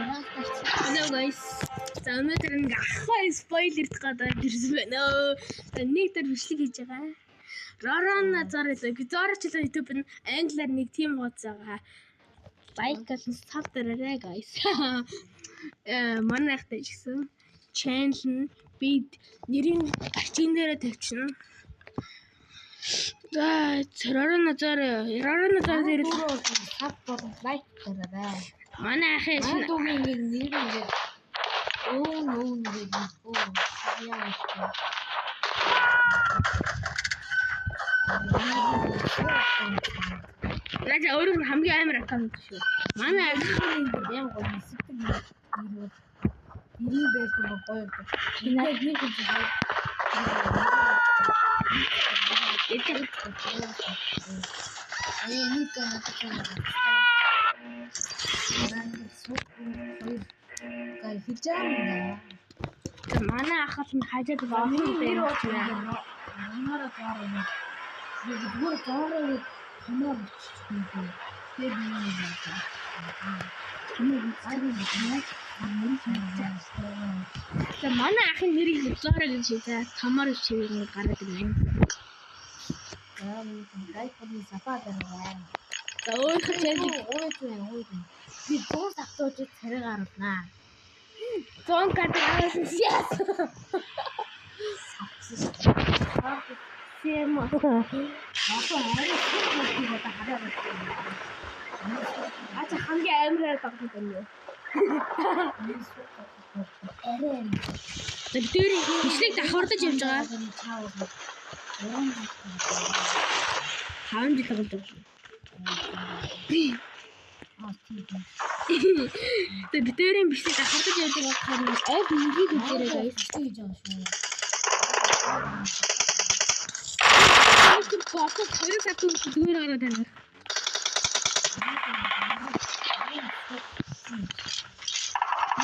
Hello guys. За өнөөдөр нэг ахаа спойлерд гадаад ирсэн байна. Нэг дээр бичлэг хийж байгаа. Ророна Зора YouTube нь англиар нэг тим хуудас байгаа. Лайк гэсэн сав дээрээ guys. Манай ихтэй гэсэн channel нь би нэрийн гарчин дээрээ тавьчихна. За Ророна Зора дээр сав болон лайк дээрээ. Манай ахын Мандугийн нэг нэр ингээд өө гэдэг яа Наа өөрөө хамгийн амар аккаунт шүү. Манай ахын юм гоё сэтгэл нэр байсан гоё. Чиний нэг юм Манай ахад нь хажаад байгаа юм байна. Манаараа заарна. Зүгээр заараа хамаар биччихсэн. Тэр юм байна. За манай ахын нэрийг Зора гэж хэлээ. Тамаар чивээр гараад ирнэ. Гайхны сапаа даа. За өөрөө чанарыг ууж. Би 100 савтууж царай гаруулнаа. 100 кад авсан яа. Сэм. Ача хамгийн амираар багтдаг юм. Тэр бичлэг давхардаж явж байгаа. 5 жил болж байна. Тэр битэрийн бичлэг давхардаж явж байгаа харна. Ой ингээд үзээрэй guys. Хийж байгаа шүү. Тэр фото хоёр сар зүгээр гараад байна.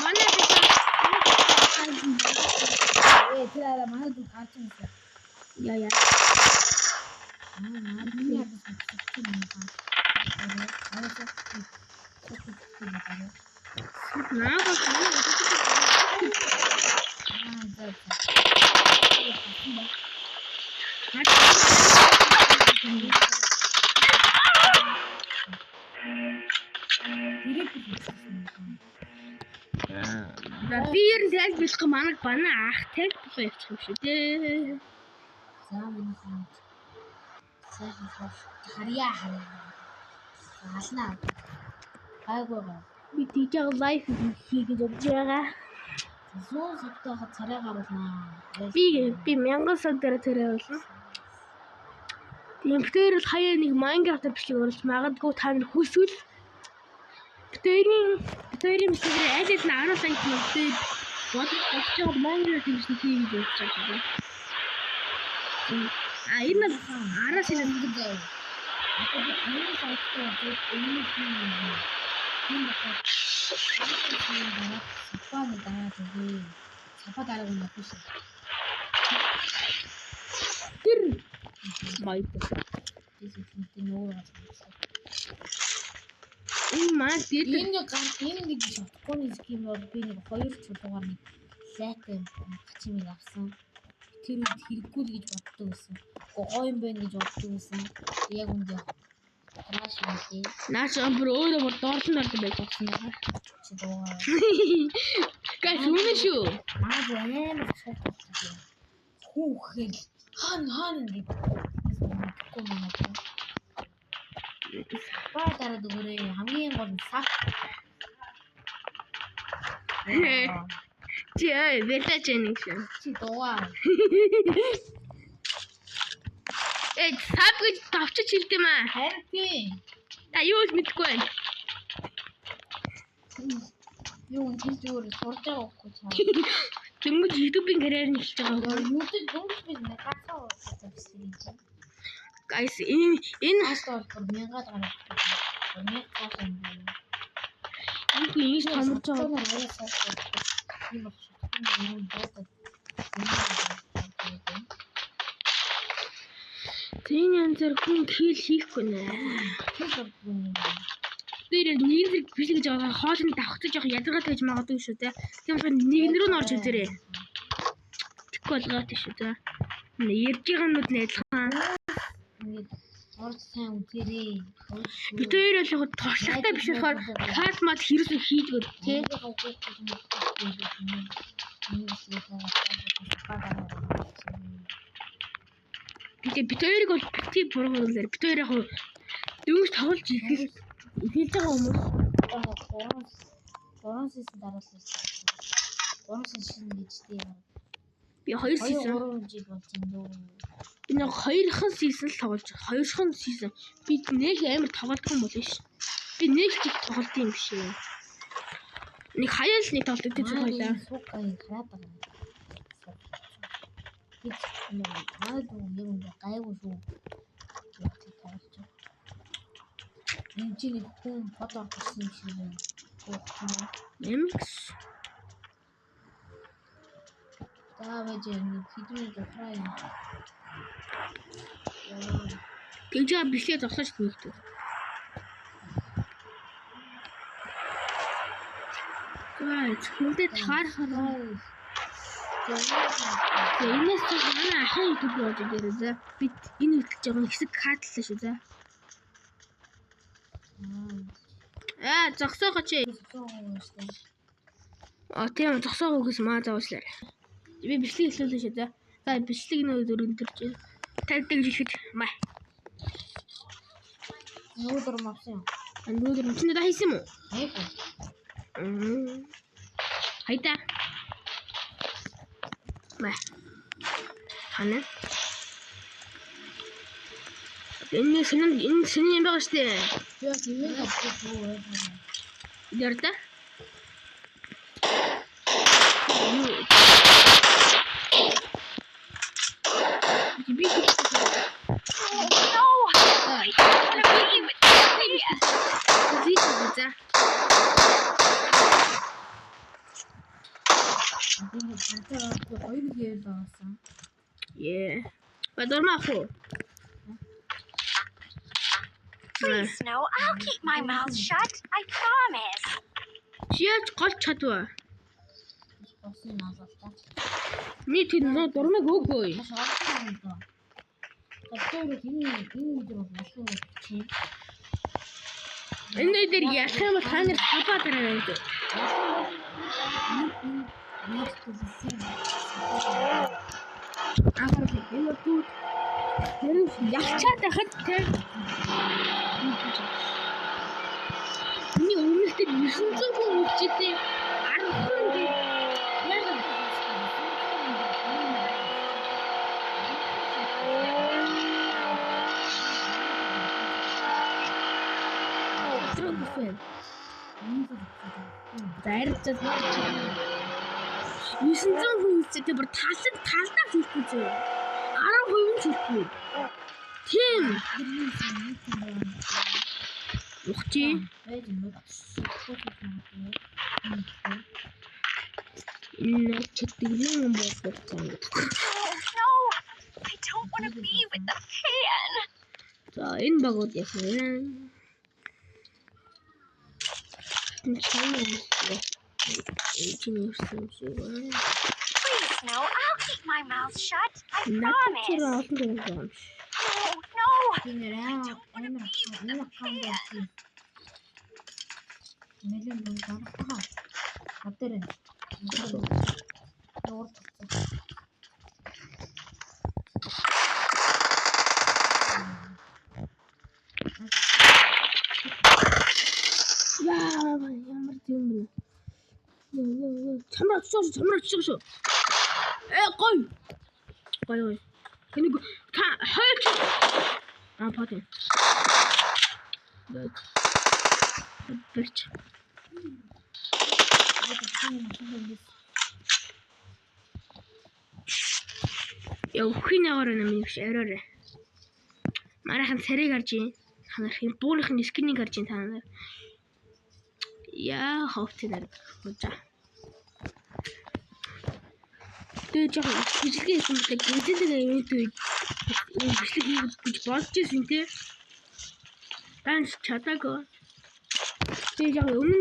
Манай тэр манай дүү гарч ирсэн. яа. Би ер нь тэгэл бэлэх манайг бана ах тэл явчих юм шүү дээ. За минь сайхан харьяа. Алнаа. Гайгүй. Би тийчээ лайф хийгээд явж байгаа. 100 савтаа царай гаруулнаа. Би 1000 сав дээр царай болно. Тийм битэрэл хаяа нэг Minecraft бичлэг оруулж магадгүй та нар хүсвэл битэрийн бичлэгээр аль аль нь 10 сая хийдэг. Бодож Minecraft бичлэг хийж явж байгаа. Энэ нь 10 сая нэг зав. Одоо би энэ сайтаа зөв энэ юм байна. Сапаны дараа тэгээ. Сапа дараа нь биш. Тэр майт. Энэ маа дээр энэ нэг шотконы ским бол би нэг 2 чулуугаар нэг лайк гачимыг авсан. Тэр үед хэрэггүй л гэж боддог байсан. Гоё юм байна гэж боддог байсан. Яг үндэ Наач амбар өөрөө бүр доорлон байж болсон байгаа. Чи дуугаа. Гайс үнэ шүү. Маа амар шотлоо. Хүүхэл хан гэдэг. Баатараа дүгээрээ хамгийн гол сав. Чи вэлэж яних шин. Чи дуугаа. Сав гэж тавчиж хэлдэм аа. Харин тий. Та юу ч мэдэхгүй байна. Юу хийж өөр сурж байгаа байхгүй цаа. Дөнгөж YouTube-ийн карьер нь эхэлж байгаа. YouTube дөнгөж би нэг гацаа тавьсан. Guys энэ хастаар 1000 гараад. 1000 гарсан байна. энэ ийш томорч байгаа. Тийм байна. Тэн янзэр хүн хэл хийхгүй нэ. Тэр нэг зэрэг биш гэж байгаа хоолны давхцаж явах ядаргатай гэж магадгүй шүү те. Тийм болохоор нэг рүү н орж үзээрэй. Тэгэх болгоод шүү те. Ярьж байгаа юмуд нь адилхан. Ингээд орж сайн үзээрэй. Бид хоёр бол яг туршлагатай биш болохоор хаад мад хэрэгсээ хийдгүү те. Бид хоёрыг бол бити буруу хэлээр бид хоёр яг дөнгөж тоглож ихэл хэлж байгаа хүмүүс 3 сисэн дараалсан. 3 сисэн гэжтэй. Би 2 сисэн. 3 жил болж юм дөө. Би нэг 2хан сисэн л тоглож. 2хан сисэн. Би нэг амар тоглодог юм бол ш. Би нэг ч их тоглолт юм биш ээ. Нэг хаяал нэг тоглолт гэж байлаа. Сукай хараад байгаа. юм гайгүй шүү. Энэ чинь хүн фото авсан юм шиг байна. Нэмс. Давай жин хитүүл ухраа юм. Тэгж бичлээ зогсооч нэгтэй. Гайд хүнтэй таархаа. Энэс ч манай ахын YouTube болж ирээ. Бид энэ хөтлөж байгаа хэсэг кадлаа шүү зэ. Зогсоогооч. Тийм зогсоогоогоос маа заавчлаа. Би бичлэг хэлүүлээ шүү зэ. За бичлэг нөө өргөндөрч байна. Тайлдаг жихэд маа. Нүүдэр мавсан. Нүүдэр чинь да хийсэн юм уу? Хайх. Хайда. Маа. Хана. Энэ шинэ юм байгаа шүү дээ. Яа тийм авчихгүй. Ярда. Yeah. But don't know. Please, no, I'll keep my mouth shut. I promise. Чияч голч чадваа. Босын наасаа. Ми тэр нөө дурмаг өгөөй. Энэ дээр яах юм бол та нар хапаа дараа байдаг. Ахаар энэ түү тэр ялчаад хахад тэр миний өмнөд 900 хүн үлчтэй 10 хүн яг Дайрцад 900 хүн үлчтэй бүр талдаа хийхгүй зөө. 10% нь хийхгүй. Тийм. Ухчи. Энэ чигтгэлийн юм болчихсон. No, I don't want to be with the pan. За энэ багууд яасан. Please, no, I'll keep my mouth shut. I promise. No, no, I don't want to be with the pan. Ямар юм бэ? Чамраа чигш. Гой. Энийг та хойч. Патен. Бэч. Яа хинээр нэмэх биш арай. Мараахан царийг харж ийн. Ханархын буурахын скринийг харж ийн та нар. Яа ховтнэр хожаа. Тэгээд яг бичлэгийн хэлбэртэй гүзэлэг ивент үед бичлэг хийж болж ирсэн тий. Таньс чадаагүй. Тэг яг өмнө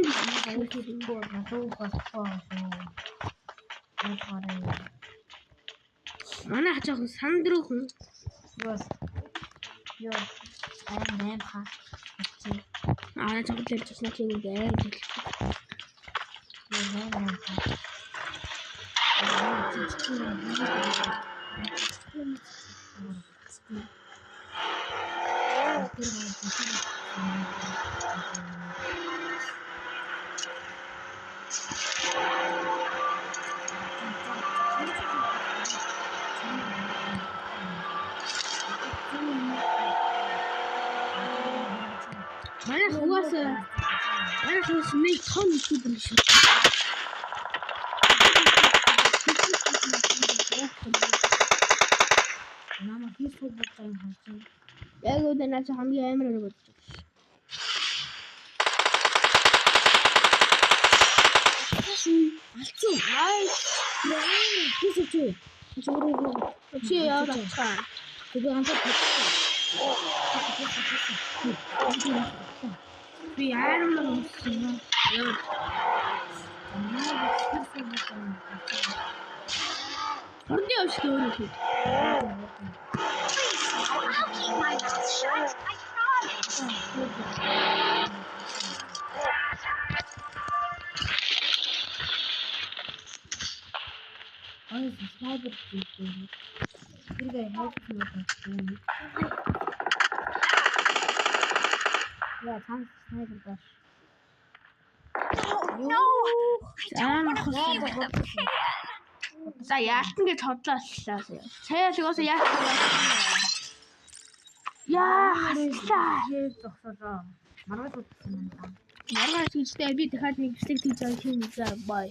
манай хачаах сандруухан жоо лэрч усна тийм үү. Манай хуугаас нэг том ютубер шүү. Намаа хийсгүй бодсон хансан. Яг үдэ наач хамгийн амар өрөө бодож байна. Алцсан. Хийсгүй. Чи яа дацгаа. Тэгээ ганцаар Би яармаа унсан. Орны өшгөө өрөө. I'll keep my mouth shut. I promise. снайпер хийсэн. Тэргээ хайсан юм. Яа, цаан снайпер баш. No, I don't want to be with the pig. За яалтан гэж хотлоослаа. Цаа лгоос яалтан. Яахлаа. Зогсоолоо. Маргал утсан юм даа. Маргааш үстэй би дахиад нэг бичлэг хийж байгаа юм за бай.